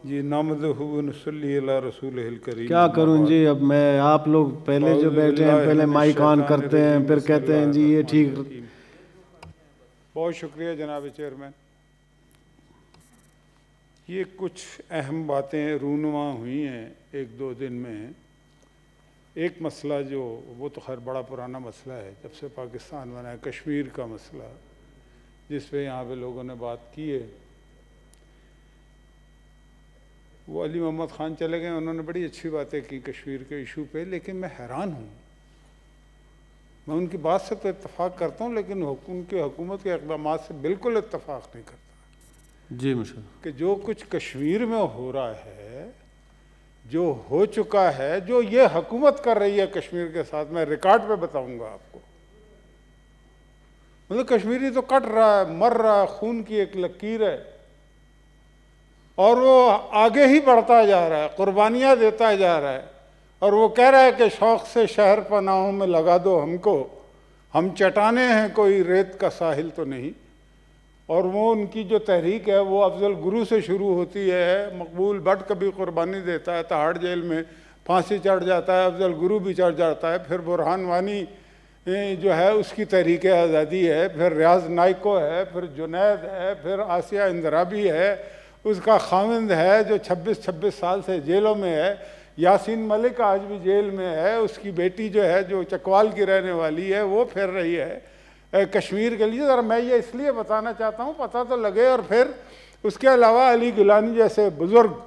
जी नहमदुहु व नसल्ली अला रसूलिहिल करीम। क्या करूं जी, अब मैं आप लोग पहले जो बैठे हैं पहले माइक ऑन करते हैं फिर कहते हैं जी ये ठीक। बहुत शुक्रिया जनाब चेयरमैन। ये कुछ अहम बातें रूनुमा हुई हैं एक दो दिन में। एक मसला जो वो तो खैर बड़ा पुराना मसला है, जब से पाकिस्तान बना है, कश्मीर का मसला, जिस पे यहाँ पे लोगों ने बात की है। वो अली मोहम्मद ख़ान चले गए, उन्होंने बड़ी अच्छी बातें की कश्मीर के इशू पे, लेकिन मैं हैरान हूँ। मैं उनकी बात से तो इत्तफ़ाक़ करता हूँ, लेकिन उनकी हुकूमत के इक़दामात से बिल्कुल इत्तफ़ाक़ नहीं करता। जी मुझे कि जो कुछ कश्मीर में हो रहा है, जो हो चुका है, जो ये हुकूमत कर रही है कश्मीर के साथ, मैं रिकॉर्ड पे बताऊँगा आपको। मतलब कश्मीरी तो कट रहा है, मर रहा है, खून की एक लकीर है, और वो आगे ही बढ़ता जा रहा है, कुर्बानियाँ देता जा रहा है। और वो कह रहा है कि शौक़ से शहर पनाहों में लगा दो हमको, हम चटाने हैं, कोई रेत का साहिल तो नहीं। और वो उनकी जो तहरीक है वो अफजल गुरु से शुरू होती है। मकबूल भट्ट कभी कुर्बानी देता है, तहाड़ जेल में फांसी चढ़ जाता है, अफजल गुरु भी चढ़ जाता है। फिर बुरहान वानी जो है उसकी तहरीक आज़ादी है, फिर रियाज नाइको है, फिर जुनैद है, फिर आसिया इंदराबी है, उसका खाविंद है जो 26 साल से जेलों में है। यासीन मलिक आज भी जेल में है, उसकी बेटी जो है जो चकवाल की रहने वाली है वो फिर रही है कश्मीर के लिए। ज़रा मैं ये इसलिए बताना चाहता हूँ, पता तो लगे। और फिर उसके अलावा अली गिलानी जैसे बुज़ुर्ग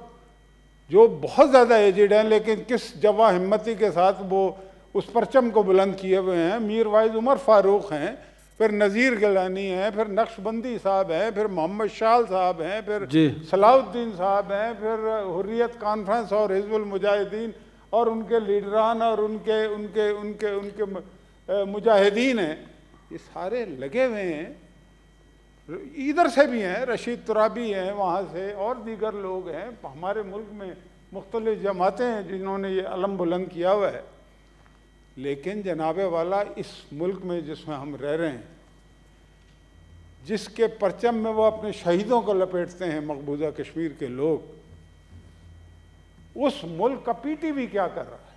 जो बहुत ज़्यादा एजिड हैं, लेकिन किस जवा हिम्मती के साथ वो उस परचम को बुलंद किए हुए हैं। मीर वाइज उमर फ़ारूक हैं, फिर नज़ीर गिलानी हैं, फिर नक्शबंदी साहब हैं, फिर मोहम्मद शाल साहब हैं, फिर सलाउद्दीन साहब हैं, फिर हुर्रियत कॉन्फ्रेंस और हिज़्बुल मुजाहिदीन और उनके लीडरान और उनके उनके उनके उनके मुजाहिदीन हैं। ये सारे लगे हुए हैं, इधर से भी हैं, रशीद तुराबी हैं वहाँ से, और दीगर लोग हैं। हमारे मुल्क में मुख्तलिफ जमातें हैं जिन्होंने ये अलम बुलंद किया हुआ है। लेकिन जनाबे वाला इस मुल्क में जिसमें हम रह रहे हैं, जिसके परचम में वो अपने शहीदों को लपेटते हैं मकबूजा कश्मीर के लोग, उस मुल्क का पीटीवी क्या कर रहा है?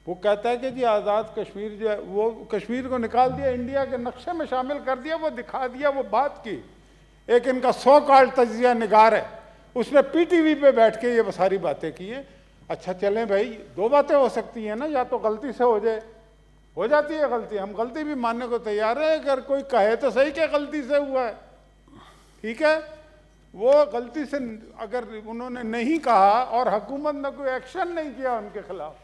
वो कहता है कि जी आज़ाद कश्मीर जो है, वो कश्मीर को निकाल दिया, इंडिया के नक्शे में शामिल कर दिया, वो दिखा दिया, वो बात की। एक इनका सो कॉल्ड तजिया निगार है, उसने पीटीवी पे बैठ के ये सारी बातें की हैं। अच्छा चलें भाई, दो बातें हो सकती हैं ना, या तो गलती से हो जाए, हो जाती है गलती, हम गलती भी मानने को तैयार है। अगर कोई कहे तो सही कि गलती से हुआ है, ठीक है। वो गलती से अगर उन्होंने नहीं कहा और हुकूमत ने कोई एक्शन नहीं किया उनके खिलाफ,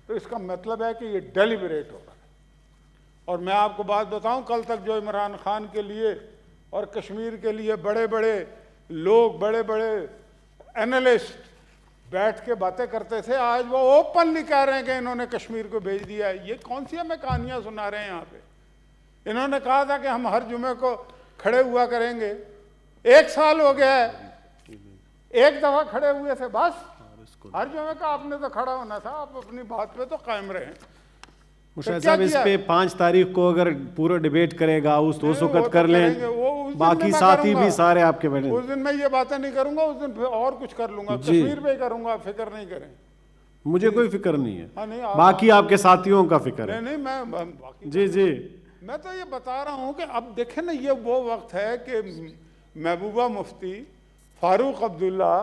तो इसका मतलब है कि ये डेलिबरेट हो रहा है। और मैं आपको बात बताऊं, कल तक जो इमरान खान के लिए और कश्मीर के लिए बड़े बड़े लोग, बड़े बड़े एनालिस्ट बैठ के बातें करते थे, आज वो ओपनली कह रहे हैं कि इन्होंने कश्मीर को भेज दिया है। ये कौन सी हमें कहानियां सुना रहे हैं यहाँ पे? इन्होंने कहा था कि हम हर जुमे को खड़े हुआ करेंगे। 1 साल हो गया है, एक दफा खड़े हुए थे बस। हर जुमे का आपने तो खड़ा होना था, आप अपनी बात पे तो कायम रहे। मुशाहिद साहब इस पे 5 तारीख को अगर पूरा डिबेट करेगा उस वक्त कर लें, बाकी साथी भी सारे आपके बैठे। उस दिन मैं ये बातें नहीं करूंगा, उस दिन और कुछ कर लूंगा, कश्मीर पे ही करूंगा, फिक्र नहीं करें। मुझे कोई फिक्र नहीं है। हाँ, नहीं, बाकी आपके साथियों का फिक्र है। नहीं, मैं जी जी मैं तो ये बता रहा हूँ कि अब देखें ना, ये वो वक्त है कि महबूबा मुफ्ती, फारूक अब्दुल्ला,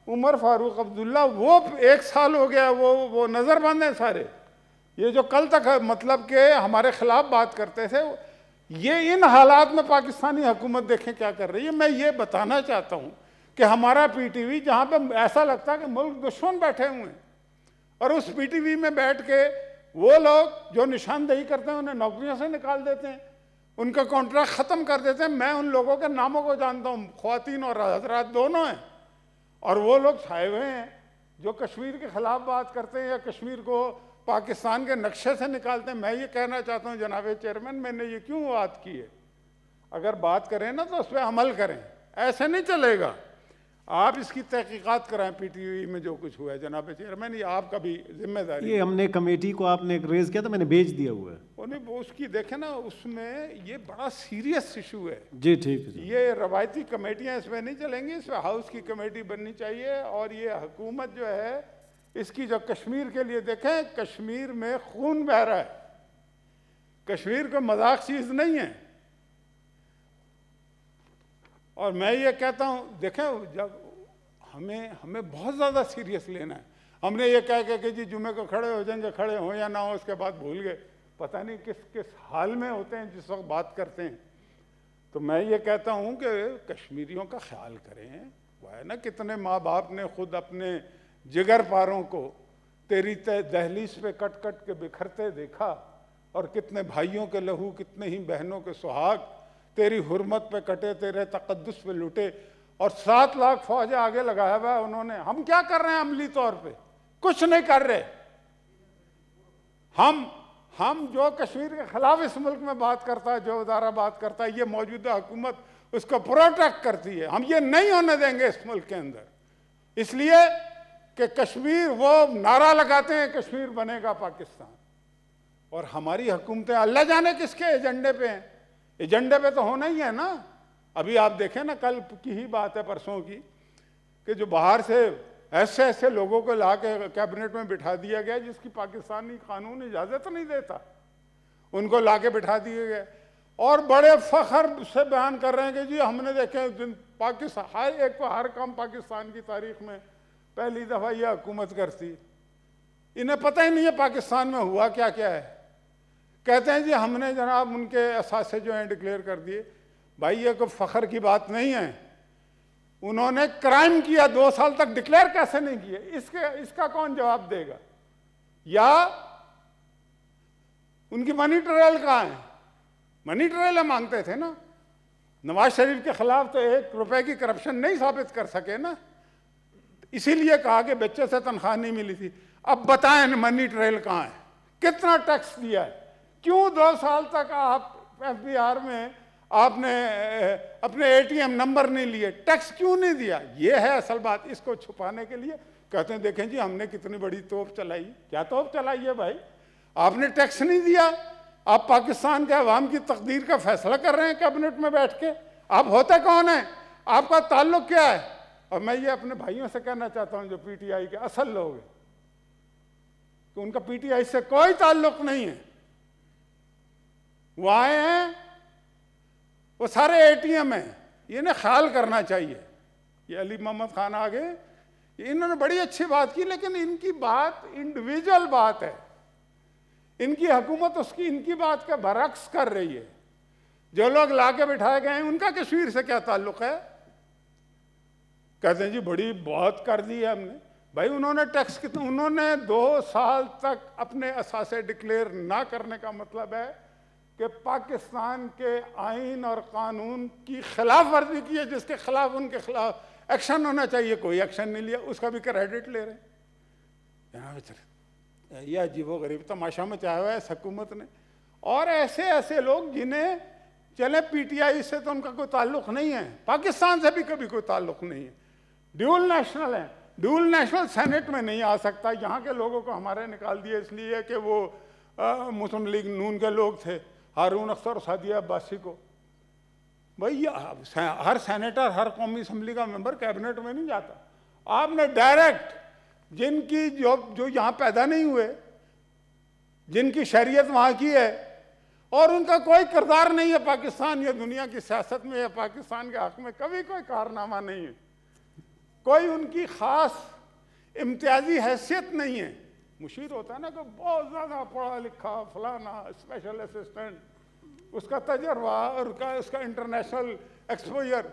उमर फारूक अब्दुल्ला, वो 1 साल हो गया, वो नज़रबंद है सारे। ये जो कल तक मतलब के हमारे खिलाफ बात करते थे, ये इन हालात में पाकिस्तानी हुकूमत देखें क्या कर रही है। मैं ये बताना चाहता हूँ कि हमारा पीटीवी, जहाँ पे ऐसा लगता है कि मुल्क दुश्मन बैठे हुए हैं, और उस पीटीवी में बैठ के वो लोग जो निशानदेही करते हैं उन्हें नौकरियों से निकाल देते हैं, उनका कॉन्ट्रैक्ट ख़त्म कर देते हैं। मैं उन लोगों के नामों को जानता हूँ, ख्वातीन और हजरात दोनों हैं। और वो लोग छाए हुए हैं जो कश्मीर के ख़िलाफ़ बात करते हैं या कश्मीर को पाकिस्तान के नक्शे से निकालते हैं। मैं ये कहना चाहता हूँ जनाब चेयरमैन, मैंने ये क्यों बात की है, अगर बात करें ना तो उस पर अमल करें, ऐसे नहीं चलेगा। आप इसकी तहकीकात कराएं पीटीआई में जो कुछ हुआ है जनाब चेयरमैन, ये आपका भी जिम्मेदारी। ये हमने कमेटी को आपने रेज किया था, मैंने भेज दिया हुआ है। उन्हें उसकी देखे ना, उसमें ये बड़ा सीरियस इशू है जी ठीक है। ये रवायती कमेटियां इसमें नहीं चलेंगी, इसमें हाउस की कमेटी बननी चाहिए। और ये हुकूमत जो है इसकी जो कश्मीर के लिए देखें, कश्मीर में खून बह रहा है, कश्मीर को मजाक चीज नहीं है। और मैं ये कहता हूँ देखें, जब हमें बहुत ज़्यादा सीरियस लेना है। हमने ये कह के कि जी जुमे को खड़े हो जाएंगे, खड़े हो या ना हो उसके बाद भूल गए, पता नहीं किस किस हाल में होते हैं जिस वक्त बात करते हैं। तो मैं ये कहता हूँ कि कश्मीरियों का ख्याल करें। वो है ना, कितने माँ बाप ने खुद अपने जिगर पारों को तेरी दहलीज पे कट कट के बिखरते देखा, और कितने भाइयों के लहू, कितने ही बहनों के सुहाग तेरी हुर्मत पे कटे, तेरे तकद्दुस पे लुटे, और 7 लाख फौज आगे लगाया हुआ है उन्होंने। हम क्या कर रहे हैं अमली तौर पे? कुछ नहीं कर रहे। हम जो कश्मीर के खिलाफ इस मुल्क में बात करता है, जो इदारा बात करता है, ये मौजूदा हुकूमत उसको प्रोटेक्ट करती है। हम ये नहीं होने देंगे इस मुल्क के अंदर, इसलिए कि कश्मीर, वो नारा लगाते हैं कश्मीर बनेगा पाकिस्तान, और हमारी हुकूमतें अल्लाह जाने किसके एजेंडे पे हैं। एजेंडे पे तो होना ही है ना। अभी आप देखें ना, कल की ही बात है, परसों की, कि जो बाहर से ऐसे ऐसे लोगों को ला के कैबिनेट में बिठा दिया गया जिसकी पाकिस्तानी कानून इजाज़त नहीं देता, उनको ला के बिठा दिए गए, और बड़े फख्र से बयान कर रहे हैं कि जी हमने देखे पाकिस्तान, हर एक को हर काम पाकिस्तान की तारीख में पहली दफ़ा यह हुकूमत करती। इन्हें पता ही नहीं है पाकिस्तान में हुआ क्या क्या है। कहते हैं जी हमने जनाब उनके असासे जो हैं डिक्लेयर कर दिए। भाई ये कोई फ़ख्र की बात नहीं है, उन्होंने क्राइम किया, 2 साल तक डिक्लेयर कैसे नहीं किए? इसका कौन जवाब देगा? या उनकी मनी ट्रायल कहाँ है? मनी ट्रायल मांगते थे ना, नवाज शरीफ के खिलाफ तो 1 रुपए की करप्शन नहीं साबित कर सके ना, इसीलिए कहा कि बच्चे से तनख्वाह नहीं मिली थी। अब बताएं मनी ट्रायल कहाँ है? कितना टैक्स दिया है? क्यों 2 साल तक आप एफबीआर में आपने अपने एटीएम नंबर नहीं लिए? टैक्स क्यों नहीं दिया? ये है असल बात। इसको छुपाने के लिए कहते हैं देखें जी हमने कितनी बड़ी तोप चलाई। क्या तोप चलाई है भाई? आपने टैक्स नहीं दिया, आप पाकिस्तान के अवाम की तकदीर का फैसला कर रहे हैं कैबिनेट में बैठ के। आप होते कौन है? आपका ताल्लुक क्या है? और मैं ये अपने भाइयों से कहना चाहता हूं जो पीटीआई के असल लोग हैं, कि उनका पीटीआई से कोई ताल्लुक नहीं है। वो आए हैं, वो सारे एटीएम हैं, इन्हें ख्याल करना चाहिए। ये अली मोहम्मद खान आ गए, इन्होंने बड़ी अच्छी बात की, लेकिन इनकी बात इंडिविजुअल बात है। इनकी हुकूमत उसकी इनकी बात का बरक्स कर रही है। जो लोग लाके बिठाए गए हैं उनका कश्मीर से क्या ताल्लुक है? कहते हैं जी बड़ी बहुत कर दी है हमने। भाई उन्होंने टैक्स कितना, उन्होंने 2 साल तक अपने असासे डिक्लेयर ना करने का मतलब है कि पाकिस्तान के आइन और कानून की खिलाफ वर्जी की है, जिसके खिलाफ उनके खिलाफ एक्शन होना चाहिए, कोई एक्शन नहीं लिया, उसका भी क्रेडिट ले रहे हैं। यह अजीबो गरीब तमाशा मचाया हुआ है इस हुकूमत ने। और ऐसे ऐसे लोग जिन्हें चले पीटीआई से तो उनका कोई ताल्लुक नहीं है, पाकिस्तान से भी कभी कोई ताल्लुक नहीं है, ड्यूल नेशनल है। ड्यूल नेशनल सेनेट में नहीं आ सकता। यहाँ के लोगों को हमारे निकाल दिया इसलिए कि वो मुस्लिम लीग नून के लोग थे, हारून अख्तर, सादिया अब्बासी को। भाई हर सेनेटर, हर कौमी असम्बली का मेंबर कैबिनेट में नहीं जाता। आपने डायरेक्ट जिनकी जो यहाँ पैदा नहीं हुए, जिनकी शरीयत वहाँ की है और उनका कोई किरदार नहीं है पाकिस्तान या दुनिया की सियासत में या पाकिस्तान के हक में, कभी कोई कारनामा नहीं है, कोई उनकी खास इम्तियाजी हैसियत नहीं है। मुशीर होता है ना कि बहुत ज़्यादा पढ़ा लिखा फलाना स्पेशल असिस्टेंट, उसका तजर्बा और उसका इंटरनेशनल एक्सपोजर,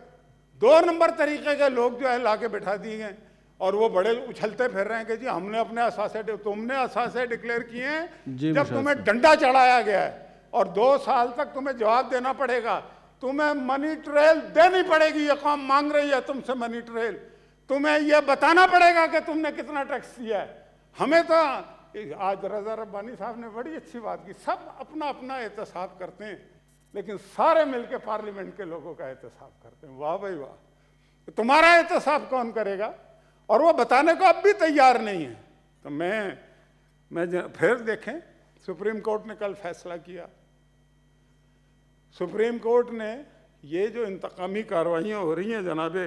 2 नंबर तरीके के लोग जो है लाके बिठा दिए गए और वो बड़े उछलते फिर रहे हैं कि जी हमने अपने असासे, तुमने असासे डिक्लेयर किए हैं जब तुम्हें डंडा चढ़ाया गया है और 2 साल तक तुम्हें जवाब देना पड़ेगा। तुम्हें मनी ट्रेल देनी पड़ेगी, ये कौम मांग रही है तुमसे मनी ट्रेल। तुम्हें यह बताना पड़ेगा कि तुमने कितना टैक्स दिया है। हमें तो आज रजा रब्बानी साहब ने बड़ी अच्छी बात की, सब अपना अपना एहतसाब करते हैं लेकिन सारे मिलकर पार्लियामेंट के लोगों का एहतसाब करते हैं। वाह भाई वाह, तुम्हारा एहतसाब कौन करेगा? और वो बताने को अब भी तैयार नहीं है। तो मैं फिर देखें, सुप्रीम कोर्ट ने कल फैसला किया। सुप्रीम कोर्ट ने ये जो इंतकामी कार्रवाइयाँ हो रही हैं जनाबे,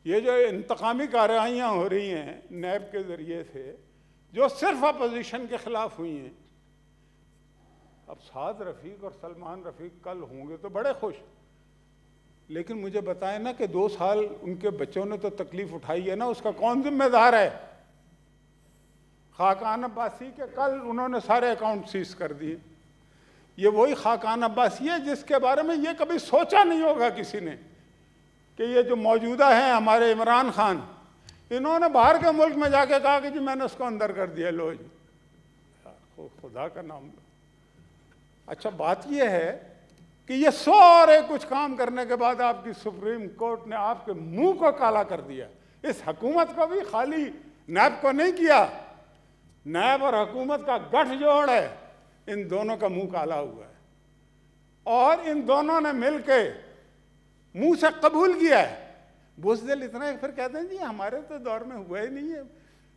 ये जो इंतकामी कार्रवाइयाँ हो रही हैं नैब के ज़रिए से, जो सिर्फ अपोजिशन के ख़िलाफ़ हुई हैं, अब साद रफ़ीक और सलमान रफ़ीक कल होंगे तो बड़े खुश, लेकिन मुझे बताएं ना कि 2 साल उनके बच्चों ने तो तकलीफ़ उठाई है ना, उसका कौन जिम्मेदार है? खाकान अब्बासी के कल उन्होंने सारे अकाउंट सीज कर दिए। ये वही खाकान अब्बासी है जिसके बारे में ये कभी सोचा नहीं होगा किसी ने कि ये जो मौजूदा हैं हमारे इमरान खान, इन्होंने बाहर के मुल्क में जाके कहा कि जी मैंने उसको अंदर कर दिया, लो जी, खुदा का नाम लो। अच्छा, बात यह है कि ये सारे कुछ काम करने के बाद आपकी सुप्रीम कोर्ट ने आपके मुंह को काला कर दिया। इस हुकूमत को भी खाली नैब को नहीं किया, नैब और हुकूमत का गठजोड़ है, इन दोनों का मुंह काला हुआ है और इन दोनों ने मिलके मुंह से कबूल किया है। बुज़दिल इतना है, फिर कहते हैं जी हमारे तो दौर में हुआ ही नहीं है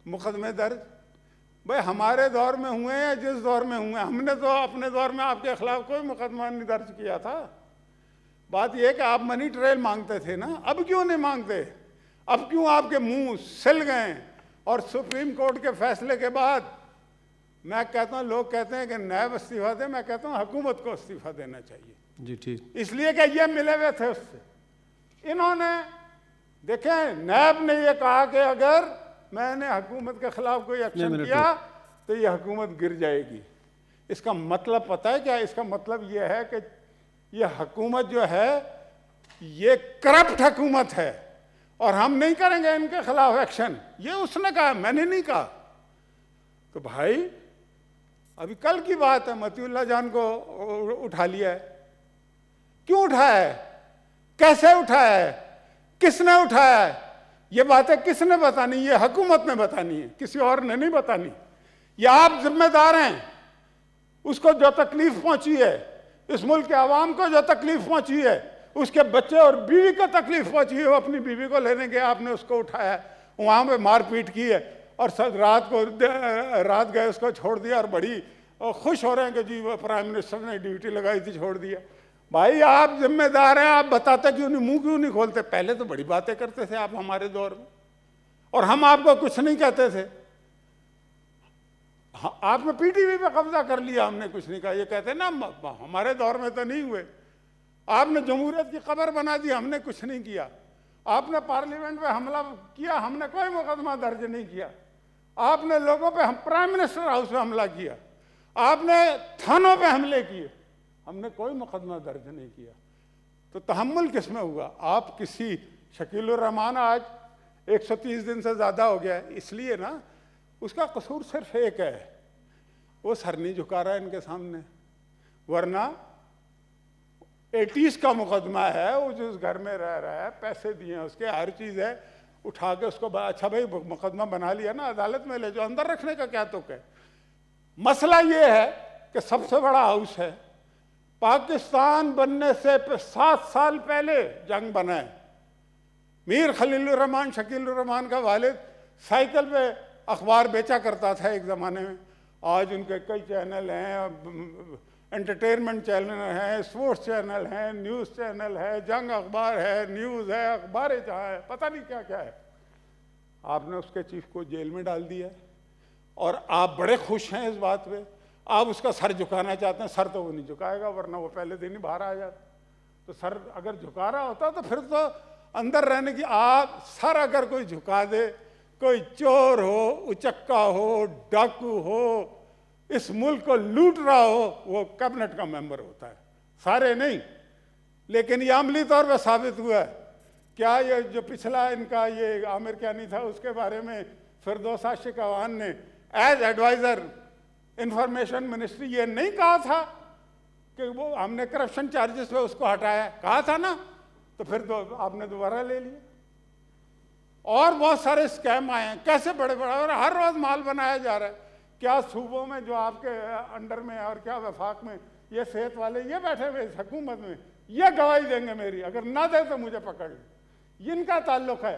मुकदमे दर्ज। भाई हमारे दौर में हुए हैं, जिस दौर में हुए, हमने तो अपने दौर में आपके खिलाफ कोई मुकदमा नहीं दर्ज किया था। बात यह कि आप मनी ट्रेल मांगते थे ना, अब क्यों नहीं मांगते? अब क्यों आपके मुंह सिल गए? और सुप्रीम कोर्ट के फैसले के बाद मैं कहता हूँ, लोग कहते हैं कि नैब इस्तीफा दे, मैं कहता हूँ हुकूमत को इस्तीफा देना चाहिए जी। ठीक, इसलिए कि ये मिले हुए थे उससे। इन्होंने देखें, नैब ने ये कहा कि अगर मैंने हुकूमत के खिलाफ कोई एक्शन किया तो ये हुकूमत गिर जाएगी। इसका मतलब पता है क्या? इसका मतलब ये है कि ये हुकूमत जो है ये करप्ट हुकूमत है और हम नहीं करेंगे इनके खिलाफ एक्शन। ये उसने कहा, मैंने नहीं कहा। तो भाई अभी कल की बात है, मतीउल्लाह जान को उठा लिया है। क्यों उठाया है? कैसे उठाया है? किसने उठाया है? ये बातें किसने बतानी? ये हुकूमत ने बतानी है, किसी और ने नहीं बतानी। ये आप जिम्मेदार हैं। उसको जो तकलीफ पहुंची है, इस मुल्क के आवाम को जो तकलीफ पहुंची है, उसके बच्चे और बीवी को तकलीफ पहुंची है, वो अपनी बीवी को लेने गए, आपने उसको उठाया, वहां पे मारपीट की है और सब रात गए उसको छोड़ दिया और बड़ी खुश हो रहे हैं कि जी वो प्राइम मिनिस्टर ने ड्यूटी लगाई थी, छोड़ दिया। भाई आप जिम्मेदार हैं, आप बताते क्यों नहीं, मुंह क्यों नहीं खोलते? पहले तो बड़ी बातें करते थे आप हमारे दौर में और हम आपको कुछ नहीं कहते थे। आपने पीटीवी पे कब्जा कर लिया, हमने कुछ नहीं कहा। ये कहते ना हमारे दौर में तो नहीं हुए। आपने जमहूरियत की खबर बना दी, हमने कुछ नहीं किया। आपने पार्लियामेंट पे हमला किया, हमने कोई मुकदमा दर्ज नहीं किया। आपने लोगों पे, हम प्राइम मिनिस्टर हाउस पे हमला किया, आपने थानों पे हमले किए, हमने कोई मुकदमा दर्ज नहीं किया। तो तहम्मुल किसमें हुआ? आप किसी शकीलुर रहमान आज 130 दिन से ज़्यादा हो गया है, इसलिए ना उसका कसूर सिर्फ एक है, वो सर नहीं झुका रहा है इनके सामने। वरना 80s का मुकदमा है, वो जो उस घर में रह रहा है, पैसे दिए हैं उसके, हर चीज़ है, उठा के उसको अच्छा भाई मुकदमा बना लिया ना, अदालत में ले जाओ, अंदर रखने का क्या तुक है? मसला ये है कि सबसे बड़ा हाउस है, पाकिस्तान बनने से 7 साल पहले जंग बना है। मीर खलीलुर रहमान, शकीलुर रहमान का वालिद साइकिल पे अखबार बेचा करता था एक ज़माने में। आज उनके कई चैनल हैं, एंटरटेनमेंट चैनल हैं, स्पोर्ट्स चैनल हैं, न्यूज़ चैनल है, जंग अखबार है, न्यूज़ है, अखबारें जहाँ है, पता नहीं क्या क्या है। आपने उसके चीफ को जेल में डाल दिया और आप बड़े खुश हैं इस बात पे। आप उसका सर झुकाना चाहते हैं, सर तो वो नहीं झुकाएगा, वरना वो पहले दिन ही बाहर आ जाता। तो सर अगर झुका रहा होता तो फिर तो अंदर रहने की, आप सर अगर कोई झुका दे, कोई चोर हो, उचक्का हो, डाकू हो, इस मुल्क को लूट रहा हो, वो कैबिनेट का मेंबर होता है, सारे नहीं। लेकिन ये अमली तौर पर साबित हुआ है। क्या ये जो पिछला इनका ये आमिर क्या नहीं था, उसके बारे में फिरदौस आशिक अवान ने एज एडवाइज़र इंफॉर्मेशन मिनिस्ट्री ये नहीं कहा था कि वो हमने करप्शन चार्जेस पे उसको हटाया? कहा था ना, तो फिर तो आपने दोबारा ले लिया। और बहुत सारे स्कैम आए हैं, कैसे बड़े बड़े, और हर रोज़ माल बनाया जा रहा है। क्या सूबों में जो आपके अंडर में और क्या वफाक में ये सेहत वाले ये बैठे हुए इस हुकूमत में, ये गवाही देंगे मेरी, अगर ना दे तो मुझे पकड़ लो, इनका ताल्लुक है।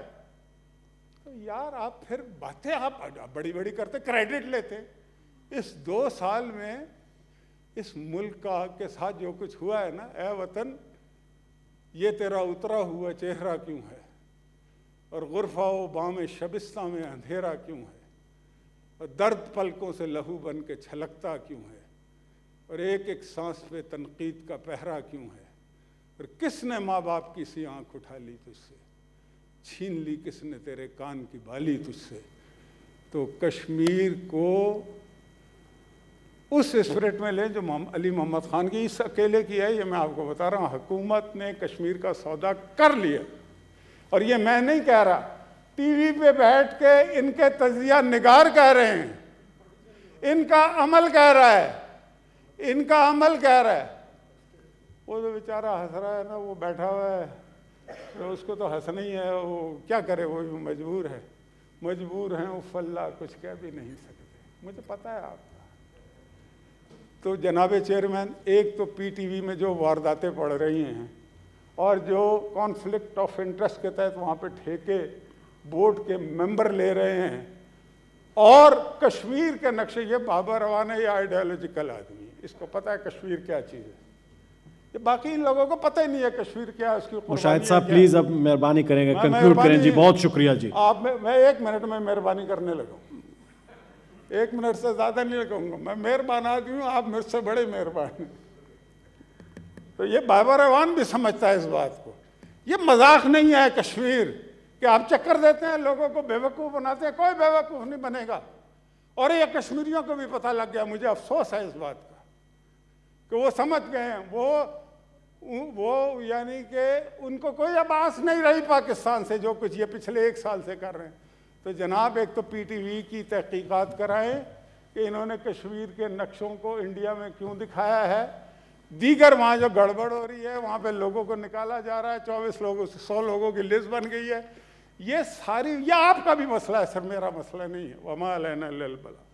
तो यार आप फिर बातें आप बड़ी बड़ी करते, क्रेडिट लेते। इस 2 साल में इस मुल्क का के साथ जो कुछ हुआ है ना, ए वतन ये तेरा उतरा हुआ चेहरा क्यों है, और गुरफा व बाम शबिस्ता में अंधेरा क्यों है, और दर्द पलकों से लहू बन के छलकता क्यों है, और एक एक सांस पे तनकीद का पहरा क्यों है, और किसने माँ बाप की सी आंख उठा ली तुझसे, छीन ली किसने तेरे कान की बाली तुझसे। तो कश्मीर को उस स्पिरिट में लें जो अली मोहम्मद खान की इस अकेले की है। ये मैं आपको बता रहा हूँ, हुकूमत ने कश्मीर का सौदा कर लिया। और ये मैं नहीं कह रहा, टीवी पे बैठ के इनके तजिया निगार कह रहे हैं, इनका अमल कह रहा है, इनका अमल कह रहा है। वो जो बेचारा हंस रहा है ना, वो बैठा हुआ है, तो उसको तो हंसना ही है, वो क्या करे, वो भी मजबूर है, मजबूर हैं, वो फल्ला कुछ कह भी नहीं सकते, मुझे पता है आपका। तो जनाब चेयरमैन, एक तो पीटीवी में जो वारदातें पड़ रही हैं और जो कॉन्फ्लिक्ट ऑफ इंटरेस्ट के तहत वहाँ पे ठेके बोर्ड के मेंबर ले रहे हैं, और कश्मीर के नक्शे, ये बाबर रवान है, ये आइडियोलॉजिकल आदमी, इसको पता है कश्मीर क्या चीज़ है, ये बाकी इन लोगों को पता ही नहीं है कश्मीर क्या है, उसकी मुशाहिद साहब प्लीज अब मेहरबानी करेंगे, कंक्लूड करें जी, बहुत शुक्रिया जी। आप मैं 1 मिनट में मेहरबानी करने लगा, 1 मिनट से ज़्यादा नहीं लगाऊंगा, मैं मेहरबान आदमी हूँ, आप मेरे से बड़े मेहरबान हैं। तो ये बाबर रवान भी समझता है इस बात को, ये मजाक नहीं है कश्मीर कि आप चक्कर देते हैं, लोगों को बेवकूफ़ बनाते हैं, कोई बेवकूफ़ नहीं बनेगा। और ये कश्मीरियों को भी पता लग गया, मुझे अफसोस है इस बात का कि वो समझ गए हैं, वो यानी कि उनको कोई अब आस नहीं रही पाकिस्तान से, जो कुछ ये पिछले 1 साल से कर रहे हैं। तो जनाब, एक तो पीटीवी की तहकीकात कराएं कि इन्होंने कश्मीर के नक्शों को इंडिया में क्यों दिखाया है, दीगर वहाँ जो गड़बड़ हो रही है, वहाँ पे लोगों को निकाला जा रहा है, 24 लोगों से 100 लोगों की लिस्ट बन गई है, ये सारी, ये आपका भी मसला है सर, मेरा मसला नहीं है। वमा अलैना इल्लल बलाग।